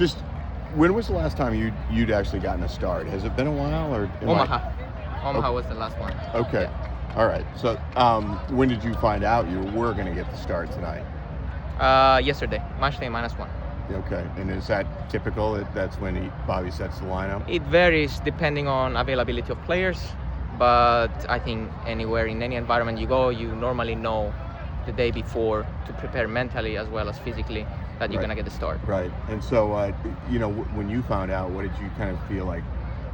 Just when was the last time you'd actually gotten a start? Has it been a while or? Omaha was the last one. Okay. Yeah. All right. So when did you find out you were going to get the start tonight? Yesterday, match day -1. Okay. And is that typical? That's when Bobby sets the lineup? It varies depending on availability of players, but I think anywhere in any environment you go, you normally know the day before to prepare mentally as well as physically that you're going to get the start. Right. And so, when you found out, what did you kind of feel like,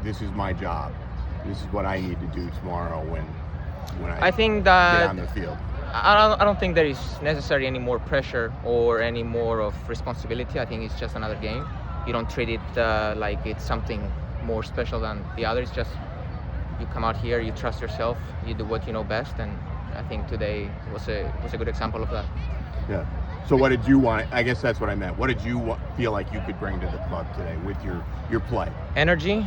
this is my job? This is what I need to do tomorrow when I think that get on the field? I don't think there is necessarily any more pressure or any more of responsibility. I think it's just another game. You don't treat it like it's something more special than the others. Just you come out here, you trust yourself, you do what you know best, and I think today was a good example of that. Yeah. So what did you want? I guess that's what I meant. What did you feel like you could bring to the club today with your play? Energy,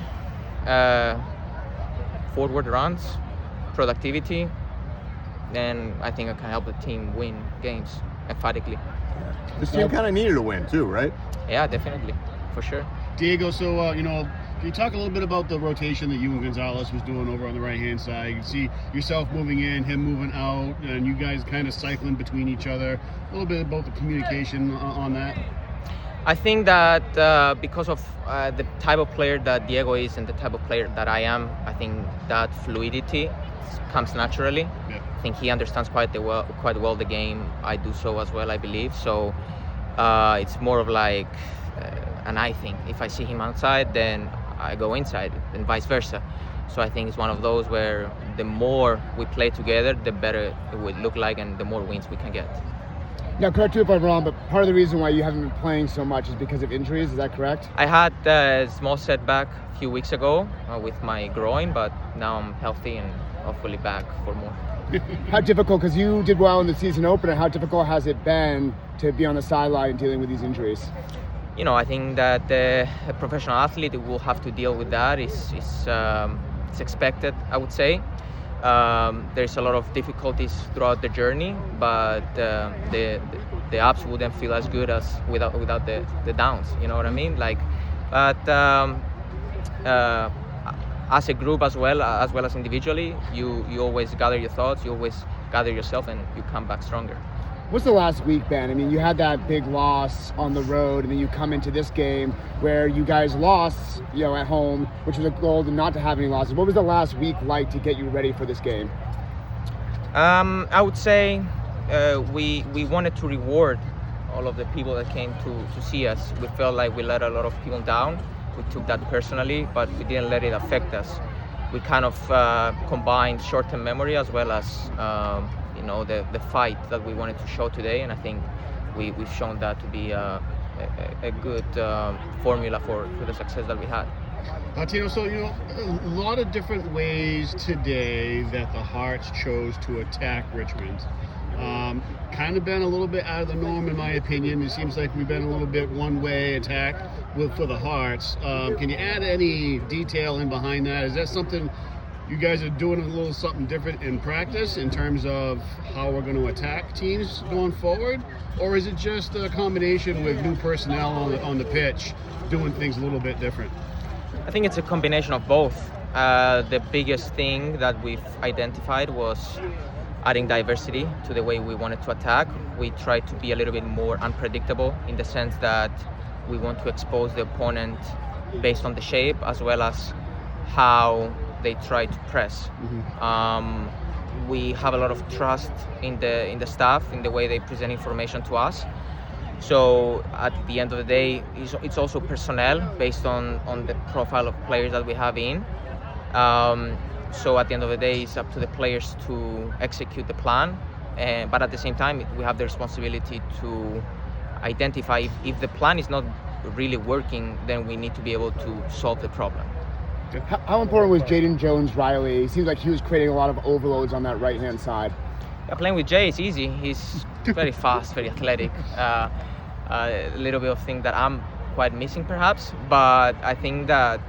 forward runs, productivity, and I think I can help the team win games emphatically. Yeah. This team kind of needed a win too, right? Yeah, definitely, for sure. Diego, so can you talk a little bit about the rotation that you and Gonzalez was doing over on the right-hand side? You can see yourself moving in, him moving out, and you guys kind of cycling between each other. A little bit about the communication on that. I think that because of the type of player that Diego is and the type of player that I am, I think that fluidity comes naturally. Yeah. I think he understands quite well the game. I do so as well, I believe. So it's more of like an I think. If I see him outside, then I go inside, and vice versa. So I think it's one of those where the more we play together, the better it would look like, and the more wins we can get. Now, correct me if I'm wrong, but part of the reason why you haven't been playing so much is because of injuries. Is that correct? I had a small setback a few weeks ago with my groin, but now I'm healthy and hopefully back for more. How difficult, because you did well in the season opener, how difficult has it been to be on the sideline dealing with these injuries? I think that a professional athlete will have to deal with that. It's expected, I would say. There's a lot of difficulties throughout the journey, but the ups wouldn't feel as good as without the downs. You know what I mean? As a group as well as individually, you always gather your thoughts, you always gather yourself, and you come back stronger. What's the last week been? I mean, you had that big loss on the road, and then you come into this game where you guys lost, at home, which was a goal to not to have any losses. What was the last week like to get you ready for this game? I would say we wanted to reward all of the people that came to see us. We felt like we let a lot of people down. We took that personally, but we didn't let it affect us. We kind of combined short-term memory as well as the fight that we wanted to show today, and I think we've shown that to be a good formula for the success that we had. Tino, so a lot of different ways today that the Hearts chose to attack Richmond. Kind of been a little bit out of the norm in my opinion. It seems like we've been a little bit one-way attack for the Hearts. Can you add any detail in behind that? Is that something you guys are doing a little something different in practice in terms of how we're going to attack teams going forward? Or is it just a combination with new personnel on the pitch doing things a little bit different? I think it's a combination of both. The biggest thing that we've identified was adding diversity to the way we wanted to attack. We tried to be a little bit more unpredictable in the sense that we want to expose the opponent based on the shape as well as how they try to press. Mm-hmm. We have a lot of trust in the staff, in the way they present information to us. So at the end of the day, it's also personnel based on the profile of players that we have in. So at the end of the day, it's up to the players to execute the plan. But at the same time, we have the responsibility to identify if the plan is not really working, then we need to be able to solve the problem. How important was Jaden Jones-Riley? It seems like he was creating a lot of overloads on that right-hand side. Yeah, playing with Jay is easy. He's very fast, very athletic. A little bit of thing that I'm quite missing perhaps, but I think that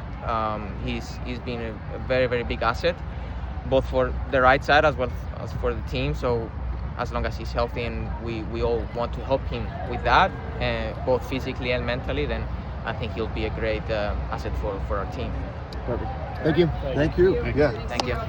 he's been a very, very big asset, both for the right side as well as for the team. So as long as he's healthy and we all want to help him with that, both physically and mentally, then I think he'll be a great asset for our team. Perfect. Thank you. Thank you. Thank you. Yeah. Thank you.